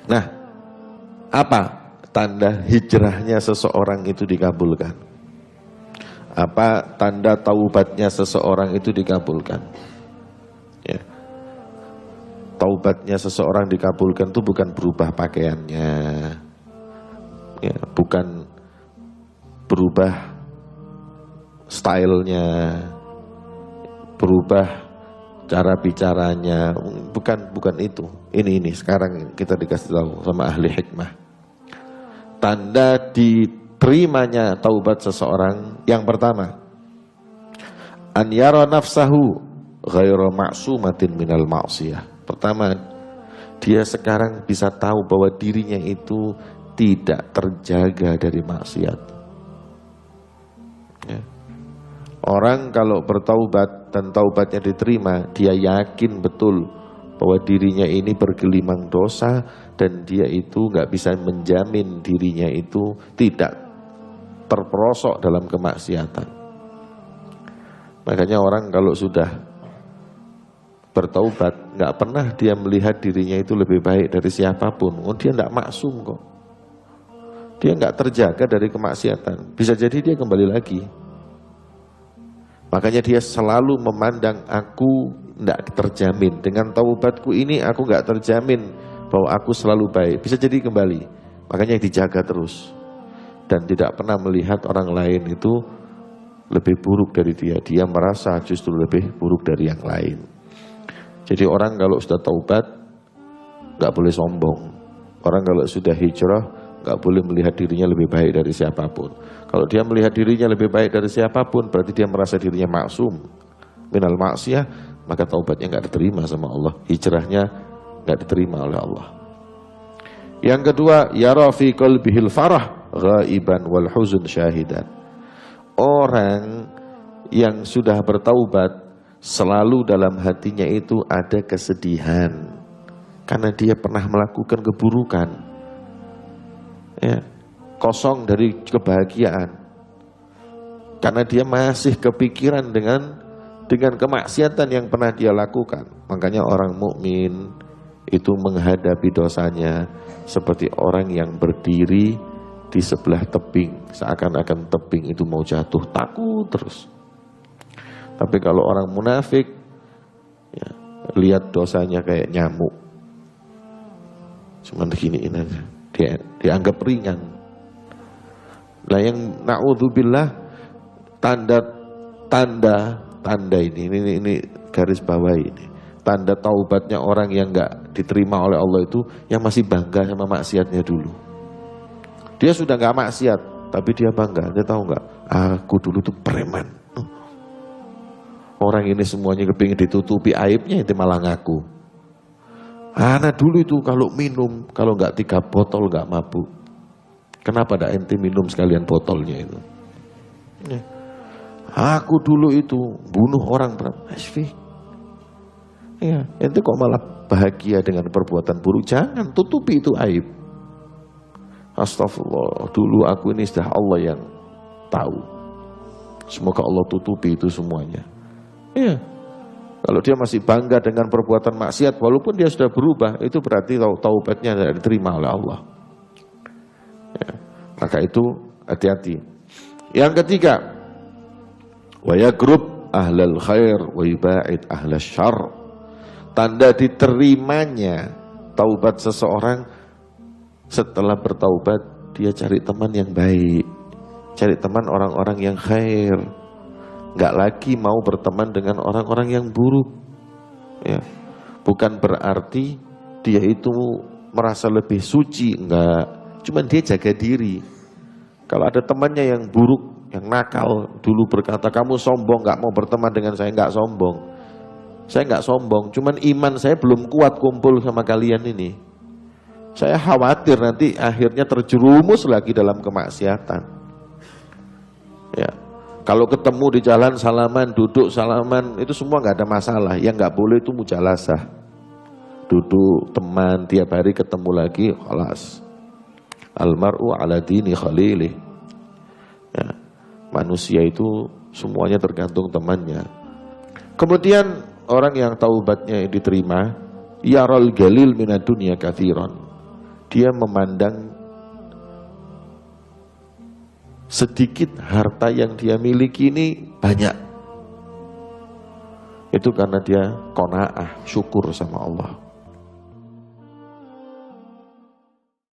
Nah, apa tanda hijrahnya seseorang itu dikabulkan? Apa tanda taubatnya seseorang itu dikabulkan? Ya. Taubatnya seseorang dikabulkan itu bukan berubah pakaiannya, ya, bukan berubah stylenya, berubah cara bicaranya, bukan itu. Ini sekarang kita dikasih tahu sama ahli hikmah. Tanda diterimanya taubat seseorang yang pertama, an yara nafsahu ghairu ma'sumatin minal ma'siyah. Pertama, dia sekarang bisa tahu bahwa dirinya itu tidak terjaga dari maksiat. Ya. Orang kalau bertaubat dan taubatnya diterima, dia yakin betul bahwa dirinya ini bergelimang dosa dan dia itu nggak bisa menjamin dirinya itu tidak terperosok dalam kemaksiatan. Makanya orang kalau sudah bertaubat, nggak pernah dia melihat dirinya itu lebih baik dari siapapun. Oh, dia nggak maksum kok. Dia nggak terjaga dari kemaksiatan. Bisa jadi dia kembali lagi. Makanya dia selalu memandang, aku tidak terjamin. Dengan taubatku ini aku nggak terjamin bahwa aku selalu baik. Bisa jadi kembali. Makanya dijaga terus. Dan tidak pernah melihat orang lain itu lebih buruk dari dia. Dia merasa justru lebih buruk dari yang lain. Jadi orang kalau sudah taubat nggak boleh sombong. Orang kalau sudah hijrah nggak boleh melihat dirinya lebih baik dari siapapun. Kalau dia melihat dirinya lebih baik dari siapapun, berarti dia merasa dirinya maksum minal maksiyah, maka taubatnya nggak diterima sama Allah, hijrahnya nggak diterima oleh Allah. Yang kedua, yara fi qalbihil farah ghaiban wal huzun syahidan. Orang yang sudah bertaubat selalu dalam hatinya itu ada kesedihan karena dia pernah melakukan keburukan. Ya, kosong dari kebahagiaan karena dia masih kepikiran dengan kemaksiatan yang pernah dia lakukan. Makanya orang mukmin itu menghadapi dosanya seperti orang yang berdiri di sebelah tebing, seakan-akan tebing itu mau jatuh, takut terus. Tapi kalau orang munafik, ya, lihat dosanya kayak nyamuk, cuman beginiin aja, dianggap ringan. Nah yang na'udzubillah, tanda ini garis bawah ini. Tanda taubatnya orang yang enggak diterima oleh Allah itu yang masih bangga sama maksiatnya dulu. Dia sudah enggak maksiat, tapi dia bangga. Dia tahu enggak? Aku dulu tuh preman. Orang ini semuanya kepingin ditutupi aibnya, itu malah ngaku. Anak dulu itu kalau minum, kalau enggak 3 botol enggak mabuk. Kenapa enggak ente minum sekalian botolnya itu? Ya. Aku dulu itu bunuh orang berapa? Ya, ente kok malah bahagia dengan perbuatan buruk? Jangan tutupi itu aib. Astagfirullah, dulu aku ini sudah Allah yang tahu. Semoga Allah tutupi itu semuanya. Ya. Kalau dia masih bangga dengan perbuatan maksiat, walaupun dia sudah berubah, itu berarti taubatnya tidak diterima oleh Allah. Ya. Maka itu hati-hati. Yang ketiga, wa yagrub ahlal khair wa yuba'id ahlal syarr. Tanda diterimanya taubat seseorang, setelah bertaubat dia cari teman yang baik, cari teman orang-orang yang khair, nggak lagi mau berteman dengan orang-orang yang buruk. Ya. Bukan berarti dia itu merasa lebih suci, enggak, cuman dia jaga diri. Kalau ada temannya yang buruk, yang nakal, dulu berkata kamu sombong, nggak mau berteman dengan saya, nggak sombong. Saya nggak sombong, cuman iman saya belum kuat kumpul sama kalian ini. Saya khawatir nanti akhirnya terjerumus lagi dalam kemaksiatan. Ya, kalau ketemu di jalan salaman, duduk salaman, itu semua nggak ada masalah. Yang nggak boleh itu mujalasah. Duduk teman tiap hari ketemu lagi, khalas. Almar'u ala dini khalilih. Ya, manusia itu semuanya tergantung temannya. Kemudian orang yang taubatnya diterima, yaral galil minad dunya katsiran. dia memandang sedikit harta yang dia miliki ini banyak. Itu karena dia qanaah, syukur sama Allah.